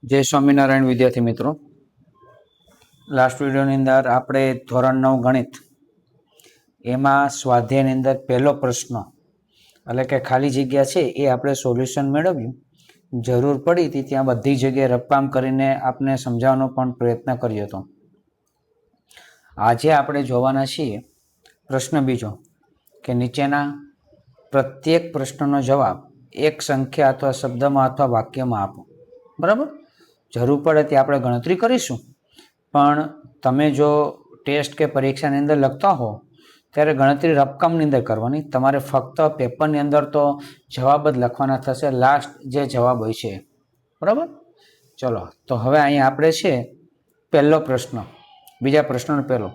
જય સ્વામિનારાયણ વિદ્યાર્થી મિત્રો, લાસ્ટ વિડીયોની અંદર આપણે ધોરણ 9 ગણિત એમાં સ્વાધ્યાયની અંદર પહેલો પ્રશ્ન એટલે કે ખાલી જગ્યા છે એ આપણે સોલ્યુશન મેળવ્યું. જરૂર પડી હતી ત્યાં બધી જગ્યાએ રફકામ કરીને આપને સમજાવવાનો પણ પ્રયત્ન કર્યો હતો. આજે આપણે જોવાના છીએ પ્રશ્ન બીજો કે નીચેના પ્રત્યેક પ્રશ્નનો જવાબ એક સંખ્યા અથવા શબ્દમાં અથવા વાક્યમાં આપો. બરાબર, જરૂર પડે તે આપણે ગણતરી કરીશું, પણ તમે જો ટેસ્ટ કે પરીક્ષાની અંદર લખતા હો ત્યારે ગણતરી રફકામની અંદર કરવાની. તમારે ફક્ત પેપરની અંદર તો જવાબ જ લખવાના થશે, લાસ્ટ જે જવાબ હોય છે. બરાબર, ચલો તો હવે અહીંયા આપણે છે પહેલો પ્રશ્ન, બીજા પ્રશ્નનો પહેલો,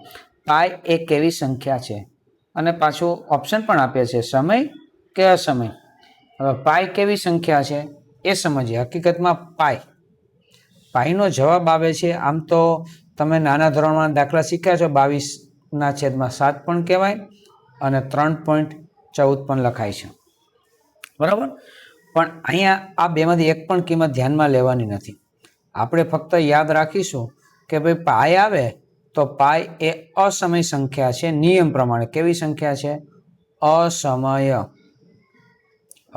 પાય એ કેવી સંખ્યા છે? અને પાછું ઓપ્શન પણ આપે છે, સમય કે અસમય. હવે પાય કેવી સંખ્યા છે એ સમજીએ. હકીકતમાં પાયનો જવાબ આવે છે, આમ તો તમે નાના ધોરણમાં દાખલા શીખ્યા છો, 22/7 પણ કહેવાય અને 3.14 પણ લખાય છે. બરાબર, પણ અહીંયા આ બેમાંથી એક પણ કિંમત ધ્યાનમાં લેવાની નથી. આપણે ફક્ત યાદ રાખીશું કે ભાઈ પાય આવે તો પાય એ અસમય સંખ્યા છે. નિયમ પ્રમાણે કેવી સંખ્યા છે?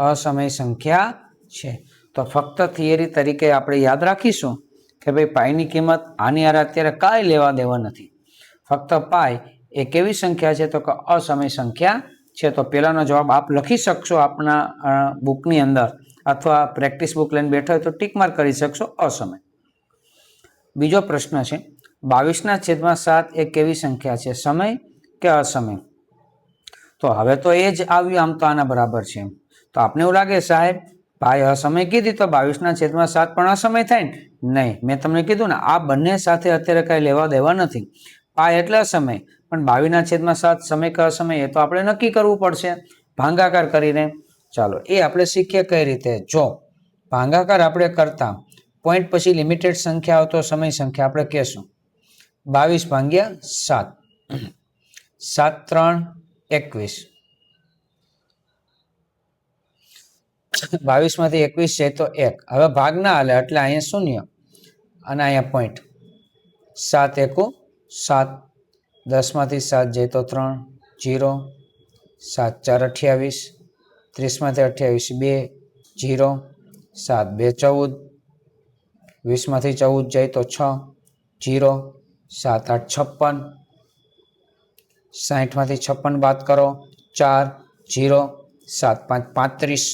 અસમય સંખ્યા છે. તો ફક્ત થિયરી તરીકે આપણે યાદ રાખીશું કે ભાઈ પાયની કિંમત આની હારે અત્યારે કાંઈ લેવા દેવા નથી. ફક્ત પાય એ કેવી સંખ્યા છે? તો કે અસમય સંખ્યા છે. તો પહેલાનો જવાબ આપ લખી શકશો આપના બુકની અંદર, અથવા પ્રેક્ટિસ બુક લઈને બેઠા હોય તો ટીક માર્ક કરી શકશો, અસમય. બીજો પ્રશ્ન છે, 22/7 એ કેવી સંખ્યા છે? સમય કે અસમય? તો હવે તો એ જ આવ્યું, આમ તો આના બરાબર છે. તો આપને એવું લાગે સાહેબ પાય અસમય કીધી તો 22/7 પણ અસમય થાય ને? નહીં, મેં તમને કીધું ને આ બંને સાથે અત્યારે કાંઈ લેવા દેવા નથી. પાય એટલે અસમય, પણ 22/7 સમય કે અસમય એ તો આપણે નક્કી કરવું પડશે ભાગાકાર કરીને. ચાલો એ આપણે શીખીએ કઈ રીતે. જો ભાગાકાર આપણે કરતા પોઈન્ટ પછી લિમિટેડ સંખ્યા તો સમય સંખ્યા આપણે કહેશું 22/7, 7 3 21. 22 માંથી 21 છે તો 1. હવે ભાગ ના હાલે એટલે અહીંયા શૂન્ય અને અહીંયા પોઈન્ટ. 7 1 7, 10 માંથી 7 જાય તો 3 0, 7 4 28, 30 માંથી 28 2 0, 7 2 14, 20 માંથી 14 જાય તો 6 0, 7 8 56, 60 માંથી 56 બાદ કરો 4 0, 7 5 35,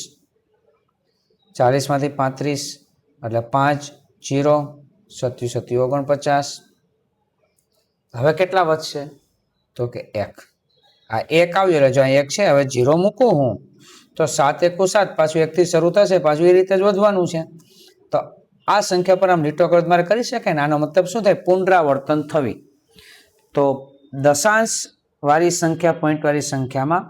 40 માંથી 35 એટલે 5 0, 7 7 49. હવે કેટલા વધશે? તો કે 1. આ 1 આવ્યો એટલે જો અહીં 1 છે, હવે 0 મૂકું હું તો 7 1 7, પાછું 1 થી શરૂ થશે, પાછું એ રીતે જ વધવાનું છે. તો આ સંખ્યા પર આમ લીટો કરો તમારે કરી શકાય ને. આનો મતલબ શું થાય? પુનરાવર્તન થવી. તો દશાંશ વાળી સંખ્યા, પોઈન્ટ વાળી સંખ્યામાં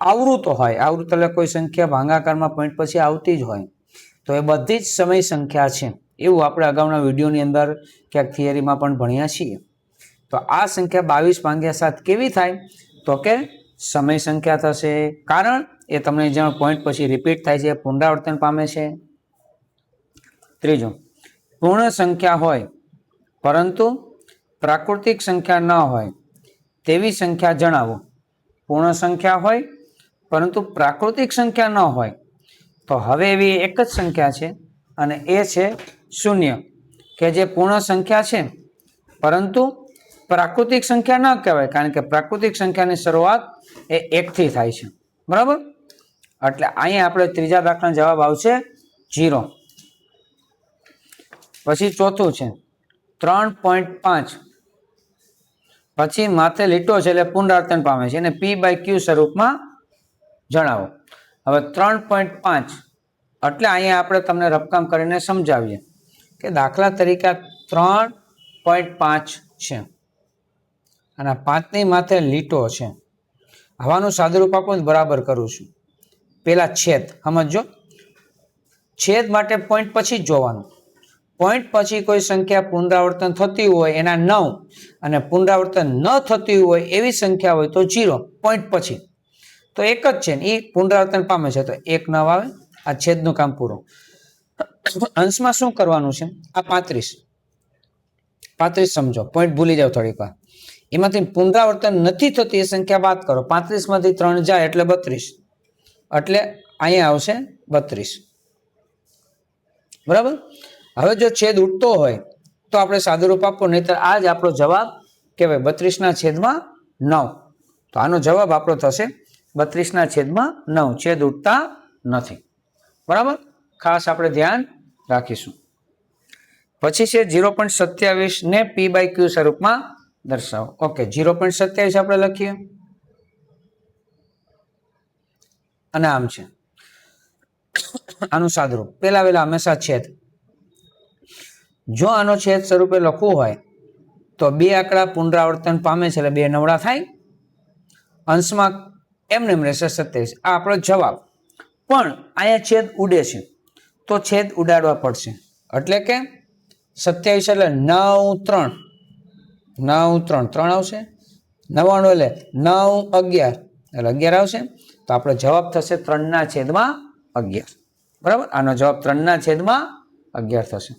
આવૃત હોય. આવૃત એટલે કોઈ સંખ્યા ભાગાકારમાં પોઈન્ટ પછી આવતી જ હોય, તો એ બધી જ સમય સંખ્યા છે. એવું આપણે અગાઉના વિડીયોની અંદર ક્યાંક થિયરીમાં પણ ભણ્યા છીએ. તો આ સંખ્યા 22/7 કેવી થાય? તો કે સમય સંખ્યા થશે, કારણ એ તમને જ્યાં પોઈન્ટ પછી રિપીટ થાય છે, પુનરાવર્તન પામે છે. ત્રીજું, પૂર્ણ સંખ્યા હોય પરંતુ પ્રાકૃતિક સંખ્યા ન હોય તેવી સંખ્યા જણાવો. પૂર્ણ સંખ્યા હોય પરંતુ પ્રાકૃતિક સંખ્યા ન હોય, તો હવે એવી એક જ સંખ્યા છે અને એ છે 0, કે જે પૂર્ણ સંખ્યા છે પરંતુ પ્રાકૃતિક સંખ્યા ન કહેવાય, કારણ કે પ્રાકૃતિક સંખ્યાની શરૂઆત એ 1 થી થાય છે. બરાબર, એટલે અહીંયા આપણે ત્રીજા દાખલાનો જવાબ આવશે 0. પછી ચોથું છે 3.5, પછી માથે લીટો છે એટલે પુનરાવર્તન પામે છે, અને p/q સ્વરૂપમાં જણાવો. હવે 3.5 એટલે અહીંયા આપણે તમને રફકામ કરીને સમજાવીએ કે દાખલા તરીકે 3.5 છે અને 5ની માથે લીટો છે. હવાનું સાદુરૂપ આપું બરાબર કરું છું. પેલા છેદ સમજો, છેદ માટે પોઈન્ટ પછી જ જોવાનું. પોઈન્ટ પછી કોઈ સંખ્યા પુનરાવર્તન થતી હોય એના 9, અને પુનરાવર્તન ન થતી હોય એવી સંખ્યા હોય તો 0. પોઈન્ટ પછી તો એક જ છે ને, એ પુનરાવર્તન પામે છે તો 1 9 આવે. આ છેદનું કામ પૂરું. અંશમાં શું કરવાનું છે? આ 35 સમજો, પોઈન્ટ ભૂલી જાવ થોડીક વાર. એમાંથી પુનરાવર્તન નથી થતી એ સંખ્યા બાદ કરો. 35 માંથી 3 જાય એટલે 32, એટલે અહીંયા આવશે 32. બરાબર. હવે જો છેદ ઉડતો હોય તો આપણે સાદુરૂપ આપવું, નહીતર આ જ આપણો જવાબ કહેવાય 32/9. તો આનો જવાબ આપણો થશે 32/9. છેદ ઉડતા નથી. બરાબર, ખાસ આપણે ધ્યાન રાખીશું. પછી છે 0.27 ને p/q સ્વરૂપમાં દર્શાવો. ઓકે, 0.27 આપણે લખીએ અને આમ છે આનું સાદુરૂપ. પેલા હંમેશા છેદ. જો આનો છેદ સ્વરૂપે લખવું હોય તો બે આંકડા પુનરાવર્તન પામે છે એટલે બે નવડા થાય. અંશમાં એમને રહેશે 27. આ આપણો જવાબ. પણ અહીંયા છેદ ઉડે છે તો છેદ ઉડાડવા પડશે. એટલે કે 27 એટલે 9 3 આવશે. 99 એટલે 9 11 એટલે 11 આવશે. તો આપણો જવાબ થશે 3/11. બરાબર, આનો જવાબ 3/11 થશે.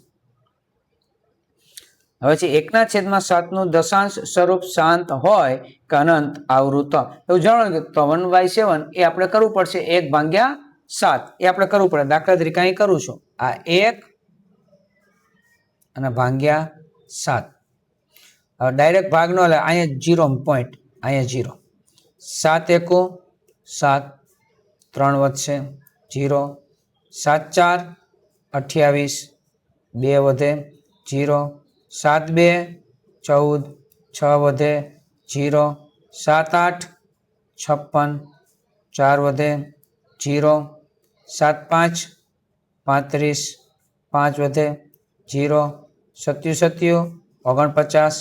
હવે છે 1/7 નું દશાંશ સ્વરૂપ શાંત હોય કે અનંત આવૃત. એવું જાણો કે તો 1/7 એ આપણે કરવું પડશે 1/7. એ આપણે કરવું પડે. દાખલા તરીકે અહીં કરું છું, આ 1 અને /7. હવે ડાયરેક્ટ ભાગ નો લે, અહીંયા 0 પોઈન્ટ, અહીંયા 0. 7 એકુ 7, 3 વધશે 0, 7 4 28, 2 વધે 0, 7 2 14, 6 વધે 0, 7 8 56, 4 વધે 0, 7 5 35, 5 વધે 0, 77 49,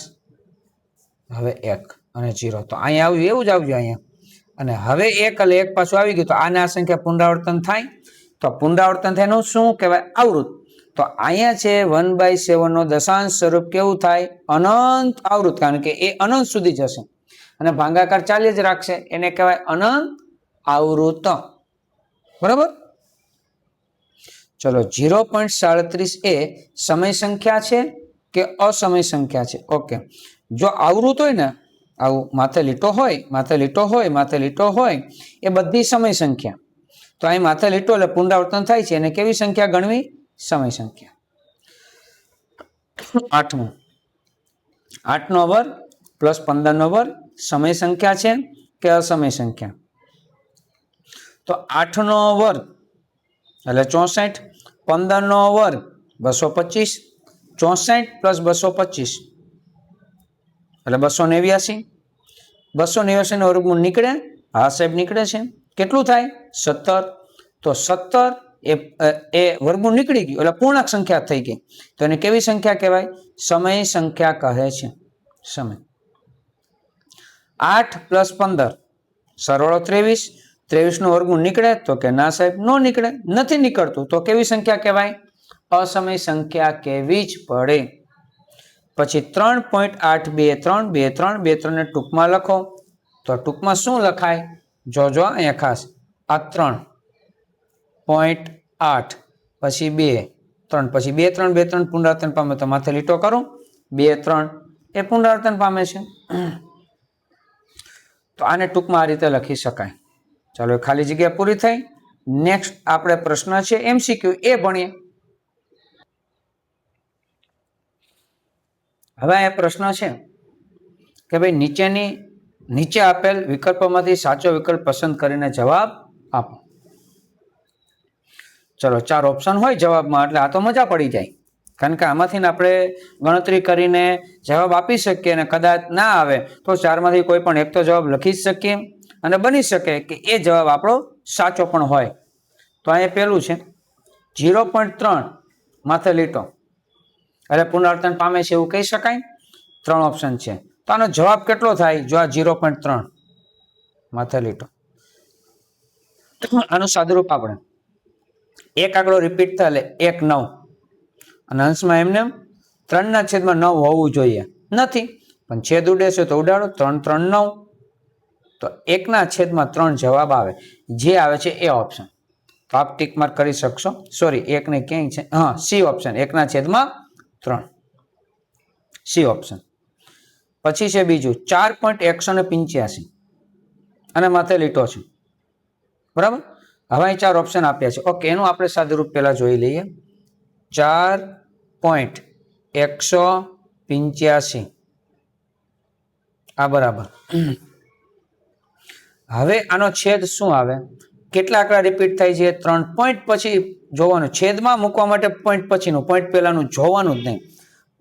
હવે 1 અને 0. તો અહીંયા આવ્યું એવું જ આવજો અહીંયા. અને હવે 1 એટલે 1 પાછું આવી ગયું. તો આને આ સંખ્યા પુનરાવર્તન થાય. તો પુનરાવર્તન થાય એનું શું કહેવાય? આવૃત. તો અહીંયા છે 1/7 નો દશાંશ સ્વરૂપ કેવું થાય? અનંત આવૃત. કારણ કે એ અનંત સુધી જશે અને ભાગાકાર ચાલ્ય જ રાખશે, એને કહેવાય અનંત આવૃત. બરાબર. ચલો, 0.37 એ સમય સંખ્યા છે કે અસમય સંખ્યા છે? ઓકે, જો આવૃત હોય ને, આવું માથે લીટો હોય એ બધી સમય સંખ્યા. તો અહીં માથે લીટો એટલે પુનરાવર્તન થાય છે, એને કેવી સંખ્યા ગણવી? સમય સંખ્યા. 8 નો વર્ગ પ્લસ 15 નો વર્ગ સમય સંખ્યા છે કે અસમય સંખ્યા? તો 8 નો વર્ગ એટલે 64, 15 નો વર્ગ 225, 64 પ્લસ 225 એટલે 289. 289 નો વર્ગમૂળ નીકળે? હા સાહેબ, નીકળે છે. કેટલું થાય? 17. તો 17 એ વર્ગમૂળ નીકળી ગયું એટલે પૂર્ણાંક સંખ્યા થઈ ગઈ. તો એને કેવી સંખ્યા કહેવાય? સમય સંખ્યા કહે છે. સમય. 8 પ્લસ 15 સરવાળો 23. 23 નું વર્ગમૂળ નીકળે? તો કે ના સાહેબ, નો નીકળે, નથી નીકળતું. તો કેવી સંખ્યા કહેવાય? અસમય સંખ્યા કહેવી જ પડે. પછી 3.823 ને ટૂંકમાં લખો. તો ટૂંકમાં શું લખાય? જોજો અહીંયા ખાસ, આ 3.8 પછી 2 3 પછી 2 3 2 3 પુનરાવર્તન પામે તો માથે લીટો કરું 2 3 એ પુનરાવર્તન પામે છે. તો આને ટૂંકમાં આ રીતે લખી શકાય. ચાલો, ખાલી જગ્યા પૂરી થઈ. નેક્સ્ટ આપણે પ્રશ્ન છે MCQ એ ભણીએ. હવે આ પ્રશ્ન છે કે ભાઈ નીચે આપેલ વિકલ્પોમાંથી સાચો વિકલ્પ પસંદ કરીને જવાબ આપો. ચલો, 4 ઓપ્શન હોય જવાબમાં એટલે આ તો મજા પડી જાય. કારણ કે આમાંથી આપણે ગણતરી કરીને જવાબ આપી શકીએ અને કદાચ ના આવે તો 4 માંથી કોઈ પણ એક તો જવાબ લખી જ શકીએ અને બની શકે કે એ જવાબ આપણો સાચો પણ હોય. તો અહીંયા પેલું છે 0.3 માથે લીટો એટલે પુનરાવર્તન પામે છે એવું કહી શકાય. 3 ઓપ્શન છે. તો આનો જવાબ કેટલો થાય? જો આ 0.3 માથે લીટો, આનું સાદુરૂપ આપણે એક આંકડો રિપીટ થાય એટલે 1 9 અને અંશમાં એમને 3/9 હોવું જોઈએ. નથી, પણ છેદ ઉડે છે તો ઉડાડો. 3 3 9 તો 1/3 જવાબ આવે. જે આવે છે એ ઓપ્શન. તો આપ ટીક માર્ક કરી શકશો. સોરી, એક ને ક્યાંય છે, હા સી ઓપ્શન 1/3 સી ઓપ્શન. પછી છે બીજું 4.185 અને માથે લીટો છે, બરાબર. હવે અહીં 4 ઓપ્શન આપ્યા છે. ઓકે, એનું આપણે સાદુરૂપ પહેલા જોઈ લઈએ. 4.185 આ બરાબર. હવે આનો છેદ શું આવે? કેટલા આંકડા રિપીટ થાય છે? 3 પોઈન્ટ પછી જોવાનું. છેદમાં મૂકવા માટે પોઈન્ટ પછીનું, પોઈન્ટ પહેલાનું જોવાનું જ નહીં.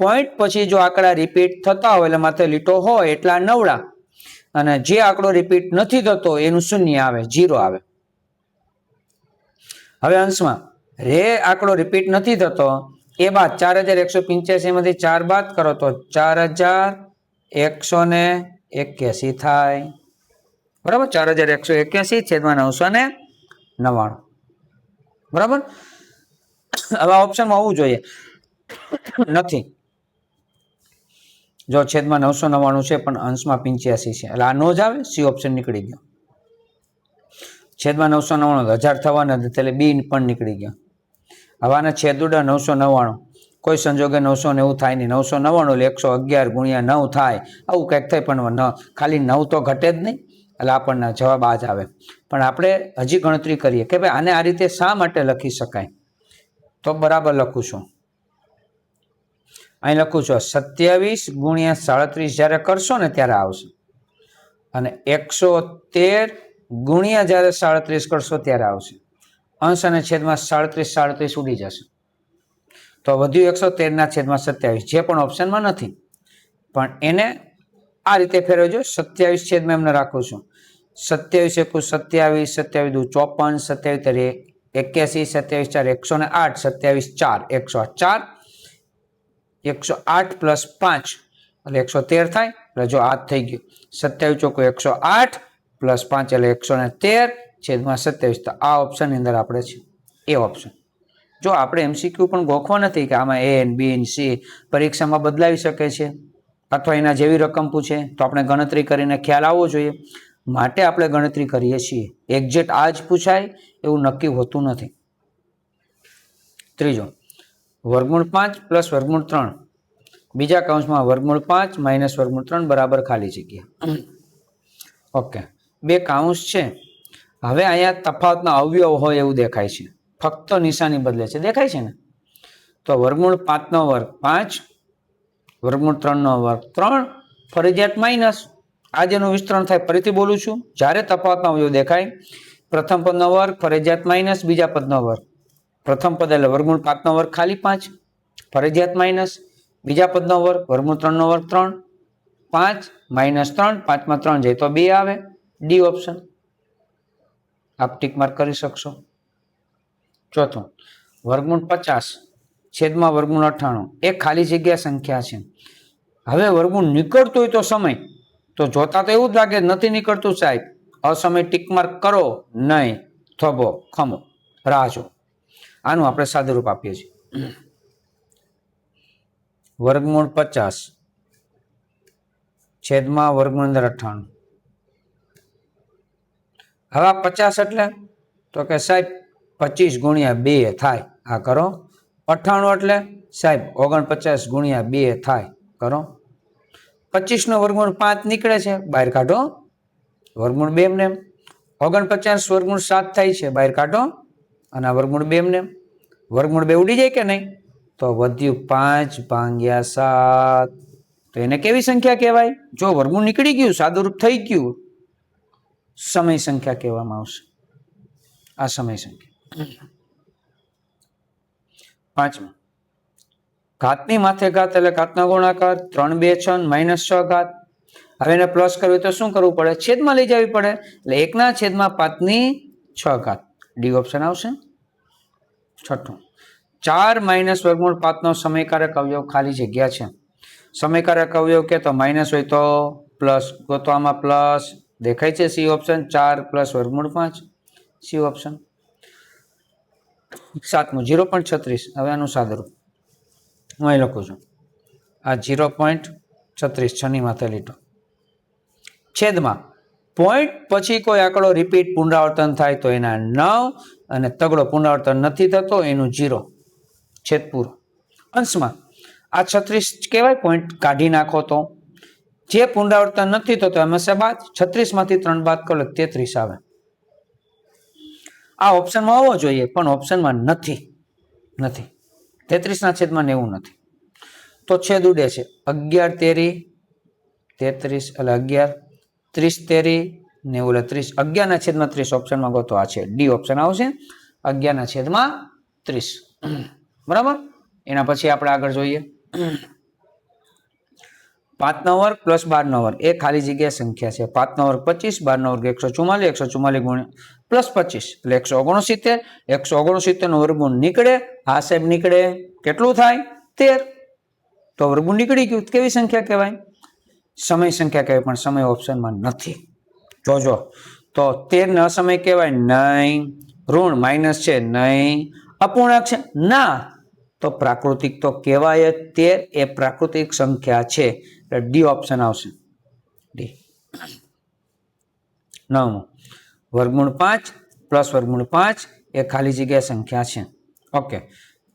પોઈન્ટ પછી જો આંકડા રિપીટ થતા હોય એટલે માથે લીટો હોય એટલા નવડા, અને જે આંકડો રિપીટ નથી થતો એનું શૂન્ય આવે, 0 આવે. હવે અંશમાં રે આંકડો રિપીટ નથી થતો એ બાદ 4185 માંથી 4 બાદ કરો તો 4181 થાય, બરાબર. 4181 છેદમાં 999, બરાબર. હવે ઓપ્શનમાં હોવું જોઈએ, નથી. જો છેદમાં 999 છે પણ અંશમાં 85 છે એટલે આ નો જ આવે, સી ઓપ્શન નીકળી ગયો. છેદમાં 999 1000 થવાના એટલે બી પણ નીકળી ગયો. હવે આના છેદ ઉડા 999, કોઈ સંજોગે 990 થાય નહીં. 999 એટલે 111 ગુણ્યા 9 થાય, આવું કંઈક થાય, પણ ખાલી 9 તો ઘટે જ નહીં એટલે આપણને જવાબ આ જ આવે. પણ આપણે હજી ગણતરી કરીએ કે ભાઈ આને આ રીતે શા માટે લખી શકાય, તો બરાબર લખું છું. અહીં લખું છું 27 ગુણ્યા 37 જ્યારે કરશો ને ત્યારે આવશે, અને 113 ગુણ્યા જ્યારે 37 કરશો ત્યારે આવશે. અંશ અને છેદમાં 37 ઉડી જશે, તો વધ્યું 113 ના છેદમાં 27, જે પણ ઓપ્શનમાં નથી. પણ એને આ રીતે ફેરવજો. 27 છેદમાં એમને રાખું છું. 27 એકુ 27, 27 દુ 54, 27 81, 27 4 108, 27 4 108, 108 પ્લસ 5 એટલે 113 થાય. એટલે જો આ થઈ ગયું 27 ચોખ્ખું 108 પ્લસ 5 એટલે 113 છેદમાં 27. તો આ ઓપ્શનની અંદર આપણે છે એ ઓપ્શન. જો આપણે એમસીક્યુ પણ ગોખવા નથી કે આમાં એ બી સી પરીક્ષામાં બદલાવી શકે છે અથવા એના જેવી રકમ પૂછે તો આપણે ગણતરી કરીને ખ્યાલ આવવો જોઈએ, માટે આપણે ગણતરી કરીએ છીએ. એક્ઝેક્ટ આ જ પૂછાય એવું નક્કી હોતું નથી. ત્રીજો, વર્ગમૂળ 5 પ્લસ વર્ગમૂળ 3, બીજા કૌંસમાં વર્ગમૂળ 5 માઇનસ વર્ગમૂળ 3 બરાબર ખાલી જગ્યા. ઓકે, બે કૌંસ છે. હવે અહીંયા તફાવતના અવયવ હોય એવું દેખાય છે, ફક્ત નિશાની બદલે છે, દેખાય છે ને. તો વર્ગમૂળ 5 નો વર્ગ 5, વર્ગમૂળ 3 નો વર્ગ 3, ફરજિયાત માઇનસ. આ જેનું વિસ્તરણ થાય, ફરીથી બોલું છું, જ્યારે તફાવતના અવયવ દેખાય, પ્રથમ પદનો વર્ગ ફરજિયાત માઇનસ બીજા પદનો વર્ગ. પ્રથમ પદ એટલે વર્ગમૂળ 5 નો વર્ગ ખાલી 5 ફરજિયાત માઇનસ, બીજા પદનો વર્ગ વર્ગમૂળ 3 નો વર્ગ 3, 5 માઇનસ 3, 5 માં 3 જાય તો 2 આવે, ડી ઓપ્શન. આપ ટીક માર્ક કરી શકશો. ચોથું, વર્ગમૂળ 50 છેદમાં વર્ગમૂળ 98 એ ખાલી જગ્યા સંખ્યા છે. હવે વર્ગમૂળ નીકળતું હોય તો સમય, તો જોતા તો એવું જ લાગે નથી નીકળતું સાહેબ, અસમય ટીક માર્ક કરો નહીં, થોભો ખમો રાહ જો. આનું આપણે સાદુરૂપ આપીએ છીએ. વર્ગમૂળ 50 છેદમાં વર્ગમૂળ 98. હવે 50 એટલે તો કે સાહેબ 25 ગુણ્યા 2 થાય, આ કરો. 98 એટલે સાહેબ 49 ગુણ્યા 2 થાય, કરો. 25 નો વર્ગમૂળ 5 નીકળે છે, બહાર કાઢો. વર્ગમૂળ 2 એમને 49 વર્ગમૂળ 7 થાય છે, બહાર કાઢો. અને આ વર્ગમૂળ 2 એમને વર્ગમૂળ 2 ઉડી જાય કે નહીં, તો વધ્યું 5/7. તો એને કેવી સંખ્યા કહેવાય? જો વર્ગમૂળ નીકળી ગયું, સાદુરૂપ થઈ ગયું, સમય સંખ્યા કહેવામાં આવશે. આ સમય સંખ્યા. પાંચમું, ઘાતની માથે ઘાત એટલે ઘાતના ગુણાકાર 3 2 6 માઇનસ 6 ઘાત. હવે એને પ્લસ કરવું તો શું કરવું પડે? છેદમાં લઈ જવી પડે, એટલે 1/5 ઘાત, ડી ઓપ્શન આવશે. છઠ્ઠું, 4 માઇનસ વર્ગમૂળ 5 નો સમયકારક અવયવ ખાલી જગ્યા છે. સમયકારક અવયવ કે તો માઇનસ હોય તો પ્લસ, તો આમાં પ્લસ દેખાય છે, સી ઓપ્શન. 4 પ્લસ વર્ગમૂળ 5, સી ઓપ્શન. સાતમું, 0.36. હવે આનું સાદુરૂપ હું અહીં લખું છું. આ 0.36 છની માથે લીટો છેદમાં પોઈન્ટ પછી કોઈ આંકડો રિપીટ પુનરાવર્તન થાય તો એના 9 અને તગડો પુનરાવર્તન નથી થતો એનું 0 છેદ પૂરો. અંશમાં આ 36 કહેવાય, પોઈન્ટ કાઢી નાખો તો જે પુનરાવર્તન નથી થતો હંમેશા બાદ. 36 માંથી 3 બાદ કરો 33 આવે. આ ઓપ્શનમાં હોવો જોઈએ પણ ઓપ્શનમાં નથી. 33 ના છેદમાં 90 નથી તો છેદ ઉડે છે. 11 તેરી 33 એટલે 11 30 તેરી 90 એટલે 30. 11 ના છેદમાં 30 ઓપ્શનમાં ગોતો. આ છે ડી ઓપ્શન આવશે. 11 ના છેદમાં 30. બરાબર. એના પછી આપણે આગળ જોઈએ 5 નો વર્ગ પ્લસ 12 નો વર્ગ એ ખાલી જગ્યા સંખ્યા છે. 5 નો વર્ગ 25, 12 નો વર્ગ 144, 144 ગુણ્યા પ્લસ 25 એટલે 169. 169 નો વર્ગમૂળ નીકળે. આ સાહેબ નીકળે કેટલું થાય 13. તો વર્ગમૂળ નીકળી ગયું. કેવી સંખ્યા કહેવાય? સમય સંખ્યા કહેવાય. પણ સમય ઓપ્શનમાં નથી. જોજો તો 13 ને અસમય કહેવાય નહીં. ઋણ માઇનસ છે નહીં. અપૂર્ણાંક છે ના. તો પ્રાકૃતિક તો કહેવાય જ. 13 એ પ્રાકૃતિક સંખ્યા છે. ડી ઓપ્શન આવશે. ડી. 9 વર્ગમૂળ 5 પ્લસ વર્ગમૂળ 5 એ ખાલી જગ્યા સંખ્યા છે. ઓકે.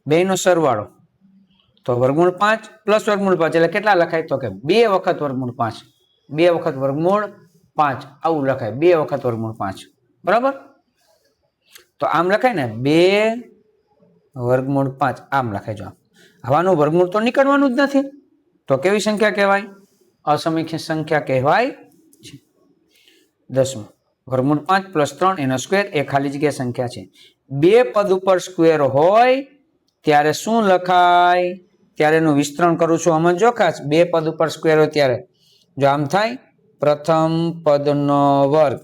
બેનો સરવાળો તો વર્ગમૂળ 5 પ્લસ વર્ગમૂળ 5 એટલે કેટલા લખાય? તો કે 2 વખત વર્ગમૂળ 5. 2 વખત વર્ગમૂળ 5 આવું લખાય. 2 વખત વર્ગમૂળ 5. બરાબર. તો આમ લખાય ને 2 વર્ગમૂળ 5 આમ લખાય. જો આવાનું વર્ગમૂળ તો નીકળવાનું જ નથી. તો કેવી સંખ્યા કહેવાય? અસમિક સંખ્યા કહેવાય છે. 10 વર્ગમૂળ 5 પ્લસ 3 એનો સ્ક્વેર એ ખાલી જગ્યા સંખ્યા છે. 2 પદ ઉપર સ્ક્વેર હોય ત્યારે શું લખાય? ત્યારે એનું વિસ્તરણ કરું છું. સમજો ખાસ. 2 પદ ઉપર સ્ક્વેર હોય ત્યારે જો આમ થાય પ્રથમ પદનો વર્ગ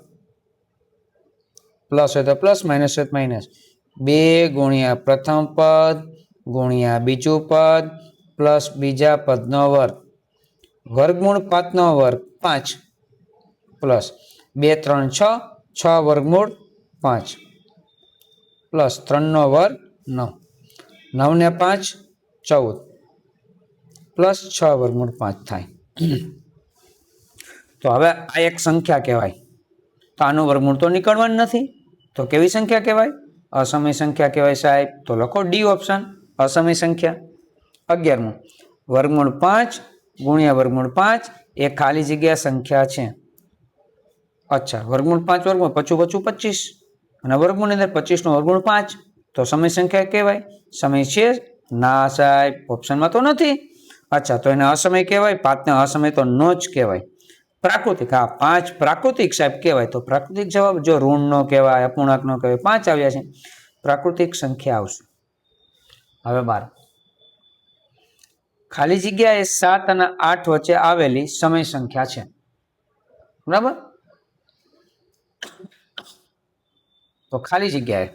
પ્લસ હોય તો પ્લસ, માઇનસ હોય તો માઇનસ. 2 ગુણ્યા પ્રથમ પદ ગુણ્યા બીજું પદ પ્લસ બીજા પદનો વર્ગ. વર્ગમૂળ 5 નો વર્ગ 5 પ્લસ 2 3 6 6 વર્ગમૂળ 5 પ્લસ 3 નો વર્ગ 9 9 ને 5 14 પ્લસ 6 વર્ગમૂળ 5 થાય. તો હવે આ એક સંખ્યા કહેવાય. તો આનું વર્ગમૂળ તો નીકળવાનું નથી. તો કેવી સંખ્યા કહેવાય? અસમય સંખ્યા કહેવાય સાહેબ. તો લખો ડી ઓપ્શન અસમય સંખ્યા. 11 વર્ગમૂળ 5 ગુણ્યા વર્ગમૂળ 5 એ ખાલી જગ્યા સંખ્યા છે. અચ્છા વર્ગમૂળ 5 વર્ગમૂળ પચું 25 અને વર્ગમૂળની અંદર 25 નો વર્ગમૂળ 5 તો સમય સંખ્યા કહેવાય. સમય છે ના સાહેબ ઓપ્શનમાં તો નથી. અચ્છા તો એને અસમય કહેવાય. 5 ને અસમય તો નો જ કહેવાય. પ્રાકૃતિક હા 5 પ્રાકૃતિક સાહેબ કહેવાય. તો પ્રાકૃતિક જવાબ જો ઋણ નો કહેવાય, અપૂર્ણાંક નો કહેવાય, 5 આવ્યા છે. પ્રાકૃતિક સંખ્યા આવશે. હવે 12 ખાલી જગ્યા એ 7 અને 8 વચ્ચે આવેલી સમય સંખ્યા છે. બરાબર. તો ખાલી જગ્યાએ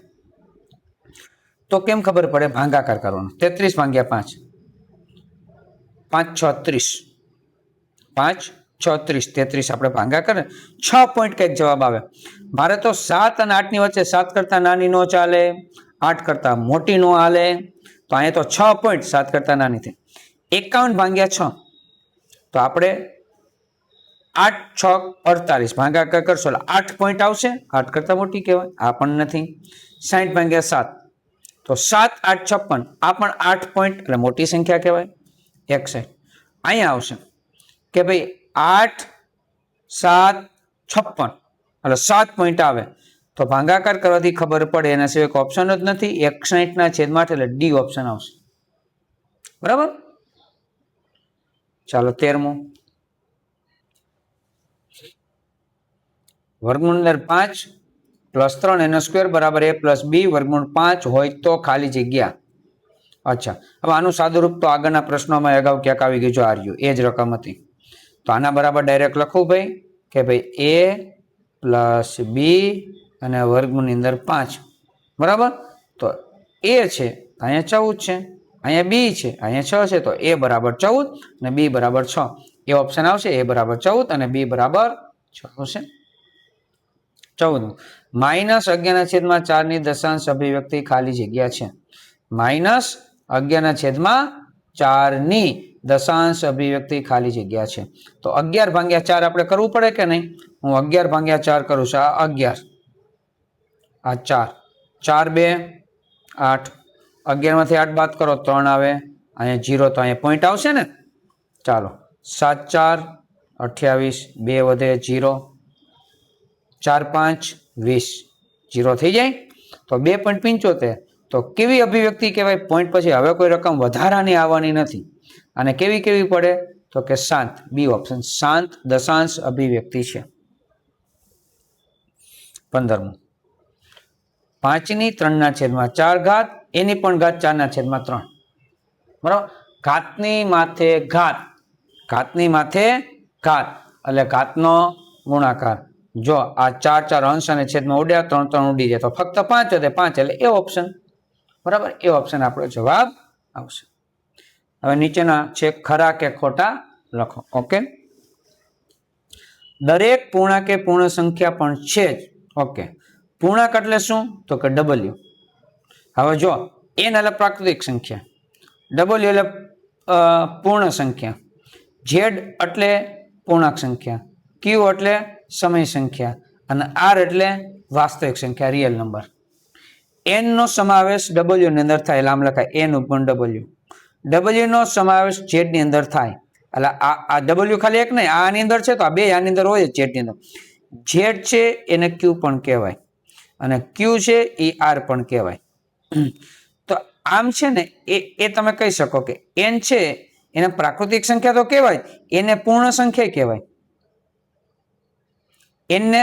તો કેમ ખબર પડે? ભાગાકાર કરવાનો. 33 ભાગ્યા 5 5 6 30 5 6 30 33 આપણે ભાગાકાર 6 પોઈન્ટ કઈક જવાબ આવે. મારે તો 7 અને 8 ની વચ્ચે 7 કરતા નાની નો ચાલે, 8 કરતા મોટી નો હાલે. તો અહીંયા તો 6 પોઈન્ટ 7 કરતા નાની થઈ. 51 ભાગ્યા 6 તો આપણે 8 6 48 ભાગાકાર કરશો એટલે 8 પોઈન્ટ આવશે. 8 કરતા મોટી કહેવાય. આ પણ નથી. 60 ભાગ્યા 7 તો 7 8 56 આ પણ 8 પોઈન્ટ એટલે મોટી સંખ્યા કહેવાય. 61 અહીંયા આવશે કે ભાઈ 8 7 56 એટલે 7 પોઈન્ટ આવે. તો ભાગાકાર કરવાથી ખબર પડે. એના સિવાય કોઈ ઓપ્શન જ નથી. 61 ના છેદમાં 8 એટલે ડી ઓપ્શન આવશે. બરાબર. ચાલો 13 વર્ગમૂળ અંદર 5 પ્લસ 3 એનો સ્ક્વેર બરાબર a પ્લસ b વર્ગમૂળ 5 હોય તો ખાલી જગ્યા. અચ્છા હવે આનું સાદુરૂપ તો આગળના પ્રશ્નોમાં અગાઉ ક્યાંક આવી ગયું. જો આ રહ્યું એ જ રકમ હતી. તો આના બરાબર ડાયરેક્ટ લખું ભાઈ કે ભાઈ a પ્લસ b અને વર્ગમૂળની અંદર 5 બરાબર. તો a છે અહીંયા 14 છે, અહીંયા b છે અહીંયા 6 છે. તો a બરાબર 14 અને b બરાબર 6 એ ઓપ્શન આવશે. a બરાબર 14 અને b બરાબર 6 આવશે. 14 માઇનસ 11/4 ની દશાંશ અભિવ્યક્તિ ખાલી જગ્યા છે. માઇનસ 11/4 ની દશાંશ અભિવ્યક્તિ ખાલી જગ્યા છે. તો 11/4 આપણે કરવું પડે કે નહીં? હું 11/4 કરું છું. આ 11 આ 4 4 2 8, 11 માંથી 8 બાદ કરો 3 આવે, અહીંયા 0 તો અહીંયા પોઈન્ટ આવશે ને. ચાલો 7 4 28, 2 વધે 0, 4 5 20, 0 થઈ જાય. તો 2.75 તો કેવી અભિવ્યક્તિ કહેવાય? પોઈન્ટ પછી હવે કોઈ રકમ વધારાની આવવાની નથી. અને કેવી કેવી પડે? તો કે શાંત, બી ઓપ્શન, શાંત દશાંશ અભિવ્યક્તિ છે. 15મું, 5/3/4 એની પણ ઘાત 4/3. બરાબર, ઘાતની માથે ઘાત, ઘાતની માથે ઘાત એટલે ઘાતનો ગુણાકાર. જો આ 4 4 અંશ અને છેદમાં ઉડ્યા, 3 3 ઉડી જાય તો ફક્ત 5 વધે, 5 એટલે એ ઓપ્શન. બરાબર, એ ઓપ્શન આપણો જવાબ આવશે. હવે નીચેના છે ખરા કે ખોટા લખો. ઓકે, દરેક પૂર્ણાંક કે પૂર્ણ સંખ્યા પણ છે જ. ઓકે, પૂર્ણાંક એટલે શું? તો કે W. હવે જો n એટલે પ્રાકૃતિક સંખ્યા, W એટલે પૂર્ણ સંખ્યા, Z એટલે પૂર્ણાંક સંખ્યા, Q એટલે સમય સંખ્યા અને R એટલે વાસ્તવિક સંખ્યા, રિયલ નંબર. n નો સમાવેશ W ની અંદર થાય એટલે આમ લખાય n upon W. W નો સમાવેશ Z ની અંદર થાય એટલે આ W ખાલી એક નહીં, આની અંદર છે તો આ બે આની અંદર હોય Z ની અંદર. Z છે એને Q પણ કહેવાય અને Q છે એ R પણ કહેવાય. તો આમ છે ને એ તમે કહી શકો કે n છે એને પ્રાકૃતિક સંખ્યા તો કહેવાય, એને પૂર્ણ સંખ્યા કહેવાય, n ને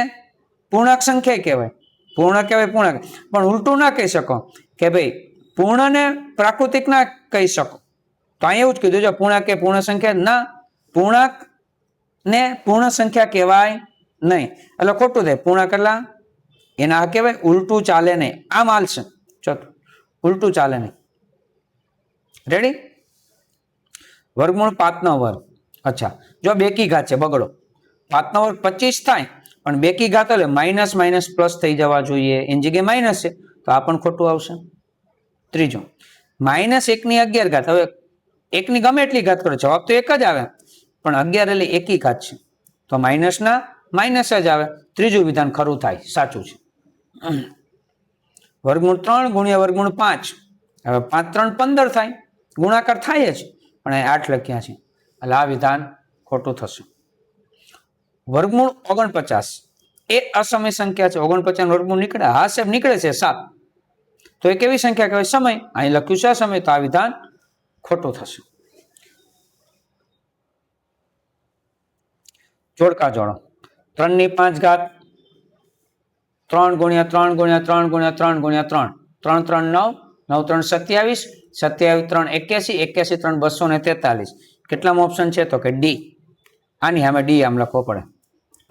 પૂર્ણાંક સંખ્યા કહેવાય, પૂર્ણ કહેવાય પૂર્ણાંક. પણ ઉલટું ના કહી શકો કે ભાઈ પૂર્ણ ને પ્રાકૃતિક ના કહી શકો. તો અહીં એવું જ કીધું છે પૂર્ણાંક કે પૂર્ણ સંખ્યા ના, પૂર્ણાંક ને પૂર્ણ સંખ્યા કહેવાય નહીં એટલે ખોટું થાય. પૂર્ણાંક એટલા એના આ કહેવાય, ઉલટું ચાલે નહીં. આમ હાલશે, ચલો ઉલટું ચાલે નહીં. રેડી? વર્ગમૂળ 5 નો વર્ગ. અચ્છા, જો બેકી ઘાત છે, બગડો 5 નો વર્ગ 25 થાય પણ બેકી ઘાત એટલે માઇનસ માઇનસ પ્લસ થઈ જવા જોઈએ, એની જગ્યાએ માઇનસ છે તો આ પણ ખોટું આવશે. ત્રીજો, -1/11. હવે એકની ગમે એટલી ઘાત કરો જવાબ તો એક જ આવે, પણ 11 એટલે એકી ઘાત છે તો માઇનસ ના માઇનસ જ આવે. ત્રીજું વિધાન ખરું થાય, સાચું છે. વર્ગમૂળ 3 ગુણ્યા વર્ગમૂળ 5. હવે 5 3 15 થાય, ગુણાકાર થાય જ પણ 8 લખ્યા છે એટલે આ વિધાન ખોટું થશે. વર્ગમૂળ 49 એ અસમય સંખ્યા છે. 49 વર્ગમૂળ નીકળે? હા સાહેબ નીકળે છે 7. તો એ કેવી સંખ્યા કહેવાય? સમય. અહીં લખ્યું છે સમય તો આ વિધાન ખોટું થશે. જોડકા જોડો. 3/5 3 ગુણ્યા 3 ગુણ્યા 3 ગુણ્યા 3 ગુણ્યા 3, 3 3 9, 9 3 27, 27 3 81, 81 3 243. કેટલામાં ઓપ્શન છે? તો કે ડી. આની સામે ડી આમ લખવો પડે.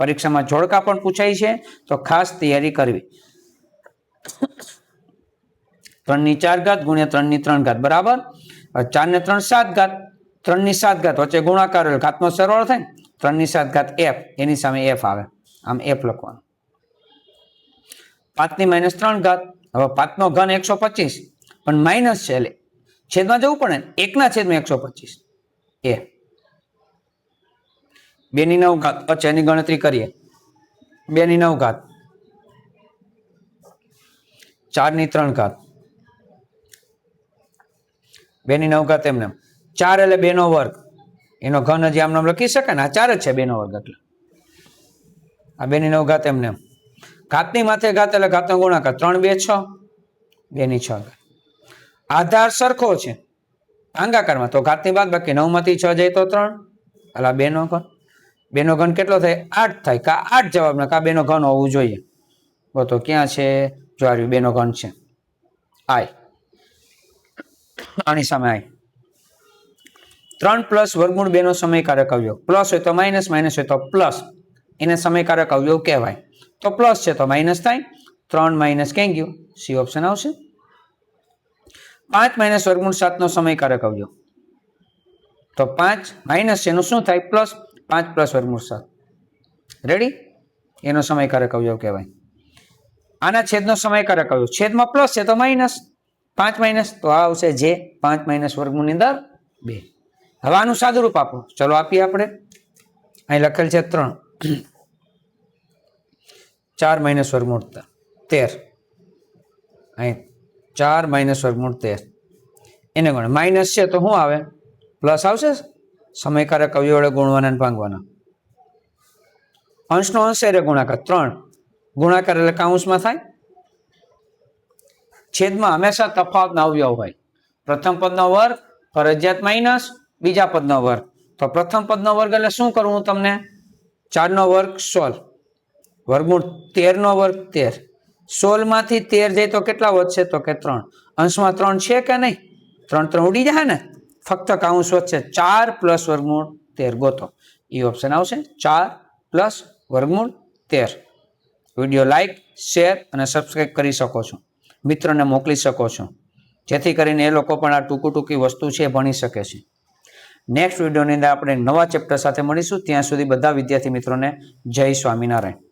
પરીક્ષામાં જોડકા પણ પૂછાય છે તો ખાસ તૈયારી કરવી. 3/4 ગુણ્યા 3/3 બરાબર 4 ને 3 7, 3/7 વચ્ચે ગુણાકાર ઘાતનો સરવાળો થાય, 3/7 f, એની સામે f આવે, આમ f લખવાનું. 5 - 3. હવે 5 નો ઘન 125 પણ માઇનસ છે એટલે છેદમાં જવું પડે ને, 1/125 એ 2/9. અચ્છા એની ગણતરી કરીએ. 2/9, 4/3, 2/9 એમને 4 એટલે 2 નો વર્ગ, એનો ઘન હજી આમ નામ લખી શકે ને, આ 4 જ છે 2 નો વર્ગ એટલે આ 2/9 એમને. ઘાતની માથે ઘાત એટલે ઘાતનો ગુણાકાર, 3 2 6, 2/6. આધાર સરખો છે ભાગાકારમાં તો ઘાતની બાદ બાકી 9 માંથી 6 જાય તો 3 એટલે 2 નો ઘન. 2 નો ઘન કેટલો થાય? 8 થાય. કા 8 જવાબ ને કા 2 નો ઘન હોવું જોઈએ. તો ક્યાં છે? જો આ 2 નો ઘન છે, આય આની સામે આય. 3 પ્લસ વર્ગમૂળ 2 નો સમયકારક અવયવ. પ્લસ હોય તો માઇનસ, માઇનસ હોય તો પ્લસ, એને સમયકારક અવયવ કહેવાય. તો પ્લસ છે તો માઇનસ થાય, 3 માઇનસ ક્યાં ગયું? સી ઓપ્શન આવશે. 5 - વર્ગમૂળ 7 નો સમયકારક અવયવ. તો 5 માઇનસ છે એનું શું થાય? પ્લસ. 5 પ્લસ વર્ગમૂળ 7. રેડી? એનો સમયકારક અવયવ કહેવાય. આના છેદનો સમયકારક અવયવ, છેદમાં પ્લસ છે તો માઇનસ, 5 માઇનસ તો આ આવશે જે 5 - વર્ગમૂળની અંદર 2. હવે આનું સાદુરૂપ આપો. ચલો આપીએ આપણે. અહીં લખેલ છે 3, 4 - વર્ગમૂળ 13. અહીં 4 માઇનસ વર્ગમૂળ 13 એને ગણ માઇનસ છે તો શું આવે પ્લસ આવશે સમયકારક અવયવ વડે ગુણવાના અને ભાંગવાના અંશનો અંશ એટલે ગુણાકાર 3 ગુણાકાર એટલે કાઉન્સમાં થાય છેદમાં હંમેશા તફાવતના અવયવ હોય પ્રથમ પદનો વર્ગ ફરજિયાત માઇનસ બીજા પદનો વર્ગ તો પ્રથમ પદનો વર્ગ એટલે શું કરવું તમને 4 નો વર્ગ 16 વર્ગમૂળ 13 નો વર્ગ 13 16 માંથી 13 જાય તો કેટલા વધશે તો કે 3 અંશમાં 3 છે કે નહીં 3 ઉડી જાય ને ફક્ત કાઉન્સ વધશે 4 પ્લસ વર્ગમૂળ 13 ગોતો એ ઓપ્શન આવશે 4 પ્લસ વર્ગમૂળ 13 વિડીયો લાઈક શેર અને સબસ્ક્રાઇબ કરી શકો છો મિત્રોને મોકલી શકો છો જેથી કરીને એ લોકો પણ આ ટૂંકી વસ્તુ છે ભણી શકે છે નેક્સ્ટ વિડીયોની અંદર આપણે નવા ચેપ્ટર સાથે મળીશું ત્યાં સુધી બધા વિદ્યાર્થી મિત્રોને જય સ્વામિનારાયણ